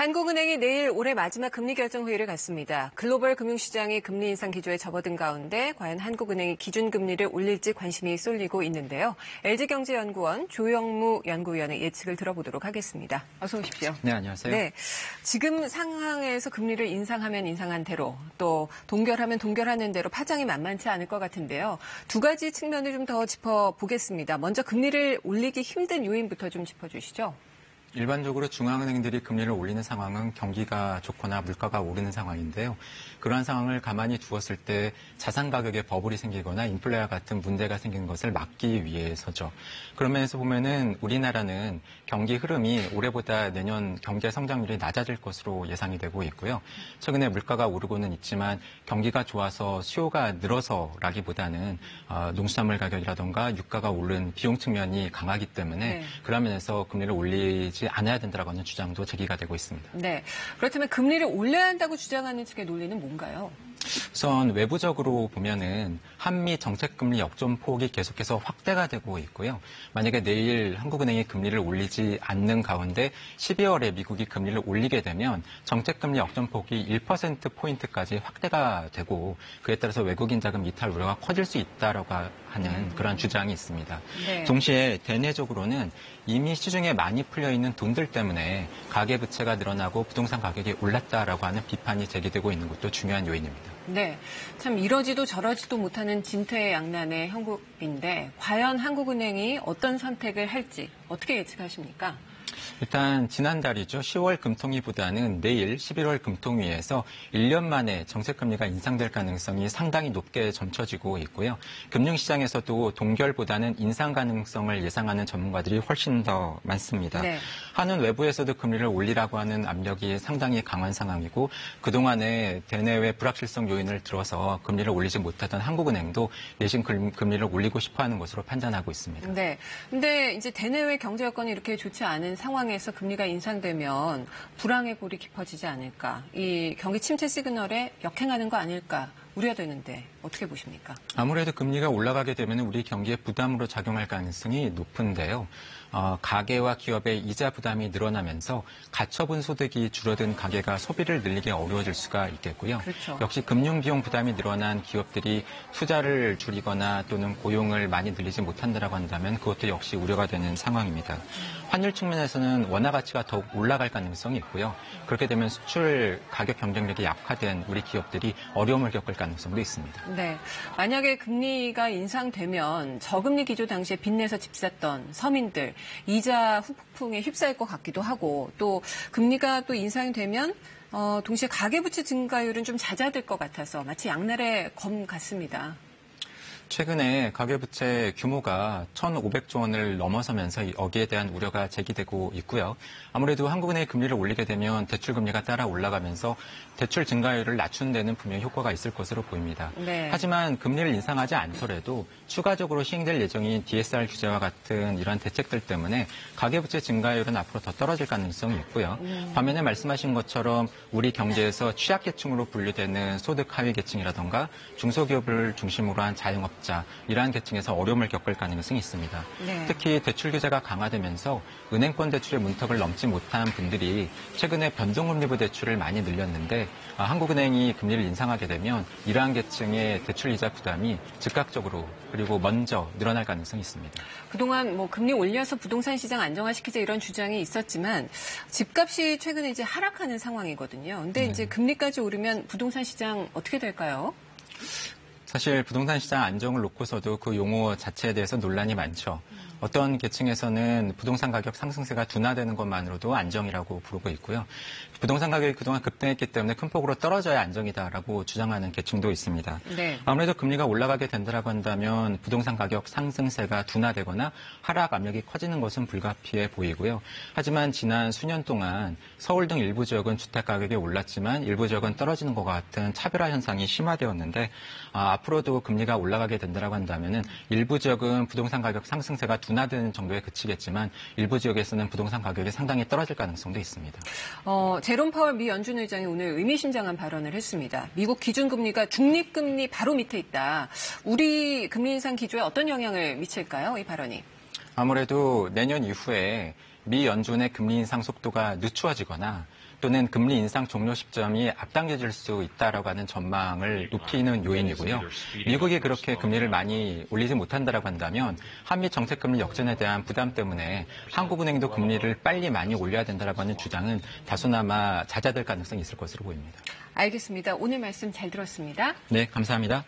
한국은행이 내일 올해 마지막 금리 결정 회의를 갖습니다. 글로벌 금융시장이 금리 인상 기조에 접어든 가운데 과연 한국은행이 기준금리를 올릴지 관심이 쏠리고 있는데요. LG경제연구원 조영무 연구위원의 예측을 들어보도록 하겠습니다. 어서 오십시오. 네, 안녕하세요. 네, 지금 상황에서 금리를 인상하면 인상한 대로 또 동결하면 동결하는 대로 파장이 만만치 않을 것 같은데요. 두 가지 측면을 좀 더 짚어보겠습니다. 먼저 금리를 올리기 힘든 요인부터 좀 짚어주시죠. 일반적으로 중앙은행들이 금리를 올리는 상황은 경기가 좋거나 물가가 오르는 상황인데요. 그러한 상황을 가만히 두었을 때 자산 가격에 버블이 생기거나 인플레와 같은 문제가 생기는 것을 막기 위해서죠. 그런 면에서 보면은 우리나라는 경기 흐름이 올해보다 내년 경제 성장률이 낮아질 것으로 예상이 되고 있고요. 최근에 물가가 오르고는 있지만 경기가 좋아서 수요가 늘어서라기보다는 농수산물 가격이라던가 유가가 오른 비용 측면이 강하기 때문에 그런 면에서 금리를 올리지 않아야 된다라고 하는 주장도 제기가 되고 있습니다. 네, 그렇다면 금리를 올려야 한다고 주장하는 측의 논리는 뭔가요? 우선 외부적으로 보면은 한미 정책금리 역전폭이 계속해서 확대가 되고 있고요. 만약에 내일 한국은행이 금리를 올리지 않는 가운데 12월에 미국이 금리를 올리게 되면 정책금리 역전폭이 1%포인트까지 확대가 되고 그에 따라서 외국인 자금 이탈 우려가 커질 수 있다라고 하는 그런 주장이 있습니다. 네. 동시에 대내적으로는 이미 시중에 많이 풀려있는 돈들 때문에 가계부채가 늘어나고 부동산 가격이 올랐다라고 하는 비판이 제기되고 있는 것도 중요한 요인입니다. 네, 참 이러지도 저러지도 못하는 진퇴양난의 형국인데 과연 한국은행이 어떤 선택을 할지 어떻게 예측하십니까? 일단 지난달이죠. 10월 금통위보다는 내일 11월 금통위에서 1년 만에 정책금리가 인상될 가능성이 상당히 높게 점쳐지고 있고요. 금융시장에서도 동결보다는 인상 가능성을 예상하는 전문가들이 훨씬 더 많습니다. 네. 한은 외부에서도 금리를 올리라고 하는 압력이 상당히 강한 상황이고 그동안에 대내외 불확실성 요인을 들어서 금리를 올리지 못하던 한국은행도 내신 금리를 올리고 싶어하는 것으로 판단하고 있습니다. 네, 근데 이제 대내외 경제 여건이 이렇게 좋지 않은 상황에서 금리가 인상되면 불황의 골이 깊어지지 않을까, 이 경기 침체 시그널에 역행하는 거 아닐까 우려되는데 어떻게 보십니까? 아무래도 금리가 올라가게 되면 우리 경기에 부담으로 작용할 가능성이 높은데요. 가계와 기업의 이자 부담이 늘어나면서 가처분 소득이 줄어든 가계가 소비를 늘리기 어려워질 수가 있겠고요. 그렇죠. 역시 금융비용 부담이 늘어난 기업들이 투자를 줄이거나 또는 고용을 많이 늘리지 못한다고 한다면 그것도 역시 우려가 되는 상황입니다. 환율 측면에서는 원화 가치가 더욱 올라갈 가능성이 있고요. 그렇게 되면 수출 가격 경쟁력이 약화된 우리 기업들이 어려움을 겪을 가능성도 있습니다. 네, 만약에 금리가 인상되면 저금리 기조 당시에 빚내서 집 샀던 서민들 이자 후폭풍에 휩싸일 것 같기도 하고 또 금리가 또 인상이 되면 동시에 가계부채 증가율은 좀 잦아들 것 같아서 마치 양날의 검 같습니다. 최근에 가계부채 규모가 1,500조 원을 넘어서면서 여기에 대한 우려가 제기되고 있고요. 아무래도 한국은행이 금리를 올리게 되면 대출금리가 따라 올라가면서 대출 증가율을 낮추는 데는 분명히 효과가 있을 것으로 보입니다. 네. 하지만 금리를 인상하지 않더라도 추가적으로 시행될 예정인 DSR 규제와 같은 이러한 대책들 때문에 가계부채 증가율은 앞으로 더 떨어질 가능성이 있고요. 반면에 말씀하신 것처럼 우리 경제에서 취약계층으로 분류되는 소득 하위 계층이라던가 중소기업을 중심으로 한 자영업 이러한 계층에서 어려움을 겪을 가능성이 있습니다. 네. 특히 대출 규제가 강화되면서 은행권 대출의 문턱을 넘지 못한 분들이 최근에 변동금리부 대출을 많이 늘렸는데 한국은행이 금리를 인상하게 되면 이러한 계층의 대출 이자 부담이 즉각적으로 그리고 먼저 늘어날 가능성이 있습니다. 그동안 뭐 금리 올려서 부동산 시장 안정화시키자 이런 주장이 있었지만 집값이 최근에 이제 하락하는 상황이거든요. 근데 이제 금리까지 오르면 부동산 시장 어떻게 될까요? 사실 부동산 시장 안정을 놓고서도 그 용어 자체에 대해서 논란이 많죠. 어떤 계층에서는 부동산 가격 상승세가 둔화되는 것만으로도 안정이라고 부르고 있고요. 부동산 가격이 그동안 급등했기 때문에 큰 폭으로 떨어져야 안정이다라고 주장하는 계층도 있습니다. 네. 아무래도 금리가 올라가게 된다고 한다면 부동산 가격 상승세가 둔화되거나 하락 압력이 커지는 것은 불가피해 보이고요. 하지만 지난 수년 동안 서울 등 일부 지역은 주택 가격이 올랐지만 일부 지역은 떨어지는 것 같은 차별화 현상이 심화되었는데 앞으로도 금리가 올라가게 된다고 한다면 일부 지역은 부동산 가격 상승세가 둔화되는 정도에 그치겠지만 일부 지역에서는 부동산 가격이 상당히 떨어질 가능성도 있습니다. 제롬 파월 미 연준 의장이 오늘 의미심장한 발언을 했습니다. 미국 기준금리가 중립금리 바로 밑에 있다. 우리 금리 인상 기조에 어떤 영향을 미칠까요? 이 발언이. 아무래도 내년 이후에 미 연준의 금리 인상 속도가 늦추어지거나 또는 금리 인상 종료 시점이 앞당겨질 수 있다라고 하는 전망을 높이는 요인이고요. 미국이 그렇게 금리를 많이 올리지 못한다라고 한다면 한미 정책금리 역전에 대한 부담 때문에 한국은행도 금리를 빨리 많이 올려야 된다라고 하는 주장은 다소나마 잦아들 가능성이 있을 것으로 보입니다. 알겠습니다. 오늘 말씀 잘 들었습니다. 네, 감사합니다.